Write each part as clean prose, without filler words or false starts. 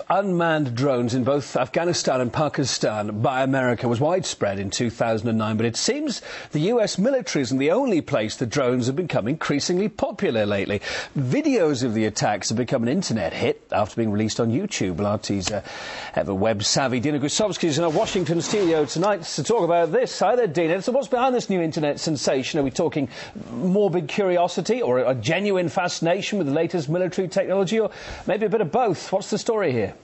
Unmanned drones in both Afghanistan and Pakistan by America was widespread in 2009, but it seems the US military isn't the only place that drones have become increasingly popular lately. Videos of the attacks have become an internet hit after being released on YouTube. Well, RT's ever web-savvy Dina Grusovsky is in our Washington studio tonight to talk about this. Hi there, Dina. So what's behind this new internet sensation? Are we talking morbid curiosity or a genuine fascination with the latest military technology, or maybe a bit of both? What's the story here?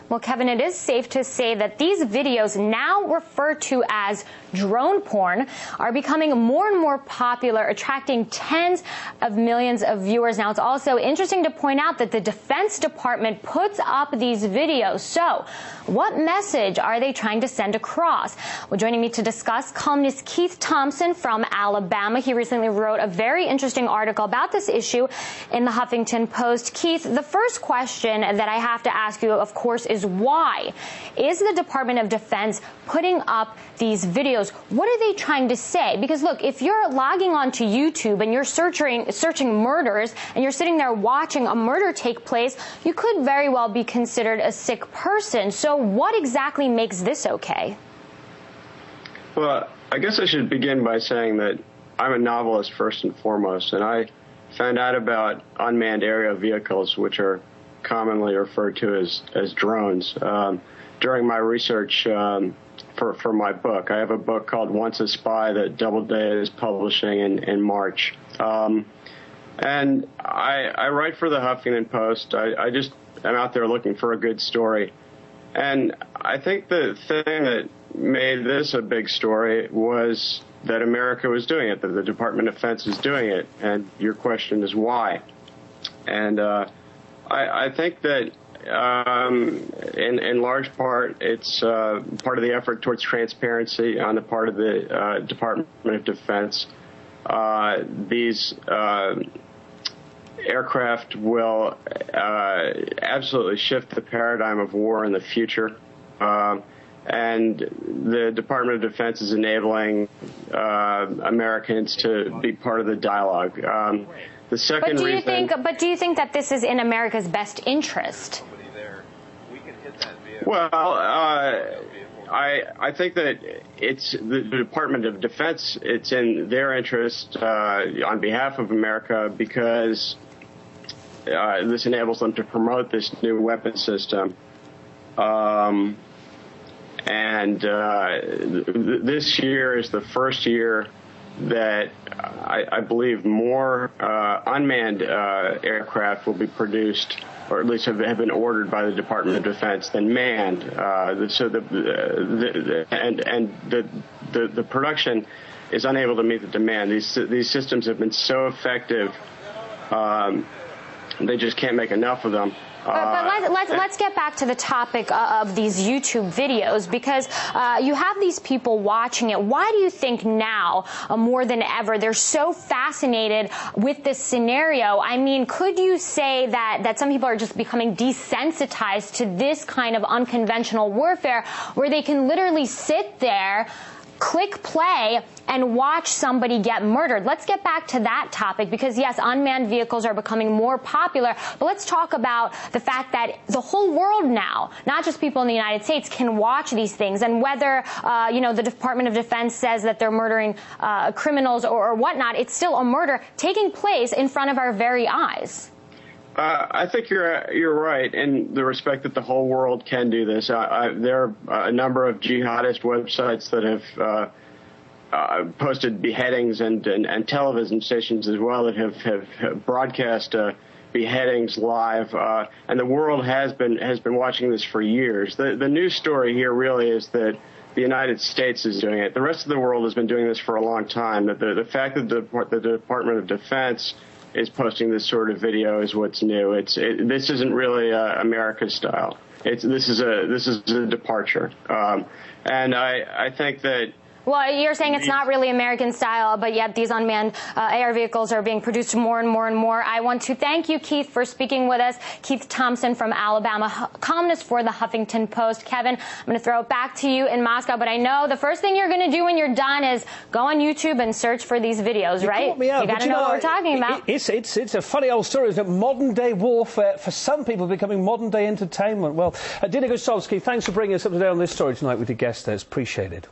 Well, Kevin, it is safe to say that these videos, now referred to as drone porn, are becoming more and more popular, attracting tens of millions of viewers. Now, it's also interesting to point out that the Defense Department puts up these videos. So, what message are they trying to send across? Well, joining me to discuss, columnist Keith Thompson from Alabama. He recently wrote a very interesting article about this issue in the Huffington Post. Keith, the first question that I have to ask you, of course, is why is the Department of Defense putting up these videos? What are they trying to say? Because look, if you're logging onto YouTube and you're searching murders and you're sitting there watching a murder take place, you could very well be considered a sick person. So what exactly makes this okay? Well, I guess I should begin by saying that I'm a novelist first and foremost, and I found out about unmanned aerial vehicles, which are commonly referred to as drones, during my research for my book. I have a book called Once a Spy that Doubleday is publishing in March. And I write for the Huffington Post. I just am out there looking for a good story. And I think the thing that made this a big story was that America was doing it, that the Department of Defense is doing it. And your question is why? And I think that in large part, it's part of the effort towards transparency on the part of the Department of Defense. These aircraft will absolutely shift the paradigm of war in the future. And the Department of Defense is enabling Americans to be part of the dialogue. The second But do you think that this is in America's best interest? Well, I think that it's the Department of Defense. It's in their interest on behalf of America because this enables them to promote this new weapon system. This year is the first year that I believe more unmanned aircraft will be produced, or at least have been ordered by the Department of Defense, than manned. So the production is unable to meet the demand. These systems have been so effective, they just can't make enough of them. But let's get back to the topic of these YouTube videos, because you have these people watching it. Why do you think now, more than ever, they're so fascinated with this scenario? I mean, could you say that some people are just becoming desensitized to this kind of unconventional warfare, where they can literally sit there, click play, and watch somebody get murdered? Let's get back to that topic, because yes, unmanned vehicles are becoming more popular, but let's talk about the fact that the whole world now, not just people in the United States, can watch these things, and whether the Department of Defense says that they're murdering criminals or whatnot, it's still a murder taking place in front of our very eyes. I think you're right in the respect that the whole world can do this. There are a number of jihadist websites that have posted beheadings and television stations as well that have broadcast beheadings live, and the world has been watching this for years. The news story here really is that the United States is doing it. The rest of the world has been doing this for a long time. The fact that the Department of Defense is posting this sort of video is what's new. This isn't really America's style. This is a departure, and I think that Well, you're saying it's not really American style, but yet these unmanned AR vehicles are being produced more and more and more. I want to thank you, Keith, for speaking with us. Keith Thompson from Alabama, columnist for the Huffington Post. Kevin, I'm going to throw it back to you in Moscow, but I know the first thing you're going to do when you're done is go on YouTube and search for these videos, right? Caught me out, you got to know what we're talking about. It's a funny old story, isn't it? Modern-day warfare, for some people, becoming modern-day entertainment. Well, Dina Gosowski, thanks for bringing us up to date on this story tonight with your guest there. It's appreciated.